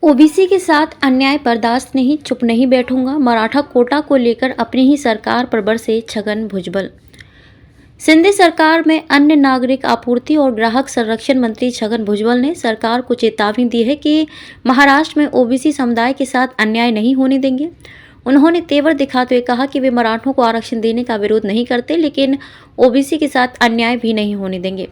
OBC के साथ अन्याय बर्दाश्त नहीं, चुप नहीं बैठूंगा। मराठा कोटा को लेकर अपनी ही सरकार पर बरसे छगन भुजबल। सिंधी सरकार में अन्य नागरिक आपूर्ति और ग्राहक संरक्षण मंत्री छगन भुजबल ने सरकार को चेतावनी दी है कि महाराष्ट्र में ओबीसी समुदाय के साथ अन्याय नहीं होने देंगे। उन्होंने तेवर दिखाते हुए कहा कि वे मराठों को आरक्षण देने का विरोध नहीं करते, लेकिन ओबीसी के साथ अन्याय भी नहीं होने देंगे।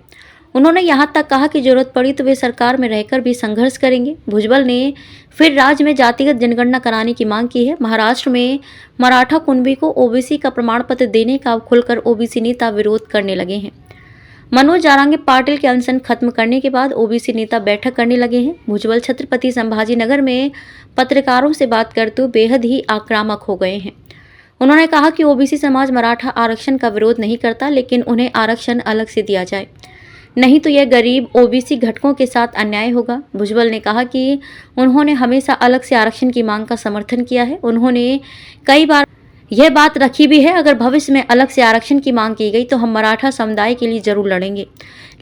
उन्होंने यहां तक कहा कि जरूरत पड़ी तो वे सरकार में रहकर भी संघर्ष करेंगे। भुजबल ने फिर राज्य में जातिगत जनगणना कराने की मांग की है। महाराष्ट्र में मराठा कुनबी को ओबीसी का प्रमाण पत्र देने का खुलकर ओबीसी नेता विरोध करने लगे हैं। मनोज जारांगे पाटिल के अनशन खत्म करने के बाद ओबीसी नेता बैठक करने लगे हैं। भुजबल छत्रपति संभाजी नगर में पत्रकारों से बात करते हुए बेहद ही आक्रामक हो गए हैं। उन्होंने कहा कि ओबीसी समाज मराठा आरक्षण का विरोध नहीं करता, लेकिन उन्हें आरक्षण अलग से दिया जाए, नहीं तो यह गरीब ओबीसी घटकों के साथ अन्याय होगा। भुजबल ने कहा कि उन्होंने हमेशा अलग से आरक्षण की मांग का समर्थन किया है। उन्होंने कई बार यह बात रखी भी है, अगर भविष्य में अलग से आरक्षण की मांग की गई तो हम मराठा समुदाय के लिए जरूर लड़ेंगे,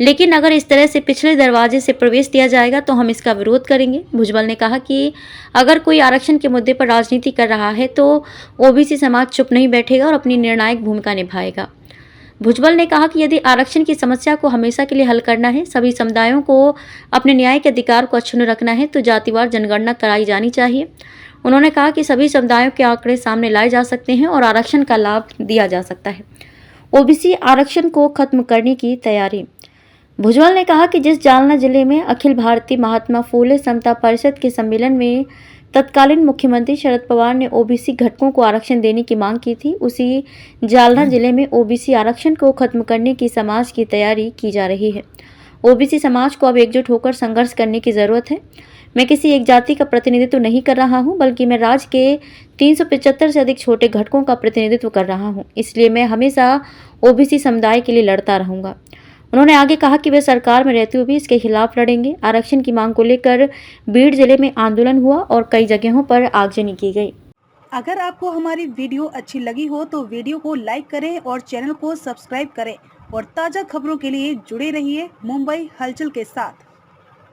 लेकिन अगर इस तरह से पिछले दरवाजे से प्रवेश दिया जाएगा तो हम इसका विरोध करेंगे। भुजबल ने कहा कि अगर कोई आरक्षण के मुद्दे पर राजनीति कर रहा है तो ओबीसी समाज चुप नहीं बैठेगा और अपनी निर्णायक भूमिका निभाएगा। भुजबल ने कहा कि यदि आरक्षण की समस्या को हमेशा के लिए हल करना है, सभी समुदायों को अपने न्याय के अधिकार को अक्षुण्ण रखना है, तो जातिवार जनगणना कराई जानी चाहिए। उन्होंने कहा कि सभी समुदायों के आंकड़े सामने लाए जा सकते हैं और आरक्षण का लाभ दिया जा सकता है। ओबीसी आरक्षण को खत्म करने की तैयारी। भुजबल ने कहा कि जिस जालना जिले में अखिल भारतीय महात्मा फूले समता परिषद के सम्मेलन में तत्कालीन मुख्यमंत्री शरद पवार ने ओबीसी घटकों को आरक्षण देने की मांग की थी, उसी जालना जिले में ओबीसी आरक्षण को खत्म करने की समाज की तैयारी की जा रही है। ओबीसी समाज को अब एकजुट होकर संघर्ष करने की जरूरत है। मैं किसी एक जाति का प्रतिनिधित्व नहीं कर रहा हूं, बल्कि मैं राज्य के 375 से अधिक छोटे घटकों का प्रतिनिधित्व कर रहा हूं। इसलिए मैं हमेशा ओबीसी समुदाय के लिए लड़ता रहूंगा। उन्होंने आगे कहा कि वे सरकार में रहते हुए भी इसके खिलाफ लड़ेंगे। आरक्षण की मांग को लेकर बीड़ जिले में आंदोलन हुआ और कई जगहों पर आगजनी की गई। अगर आपको हमारी वीडियो अच्छी लगी हो तो वीडियो को लाइक करें और चैनल को सब्सक्राइब करें और ताज़ा खबरों के लिए जुड़े रहिए मुंबई हलचल के साथ।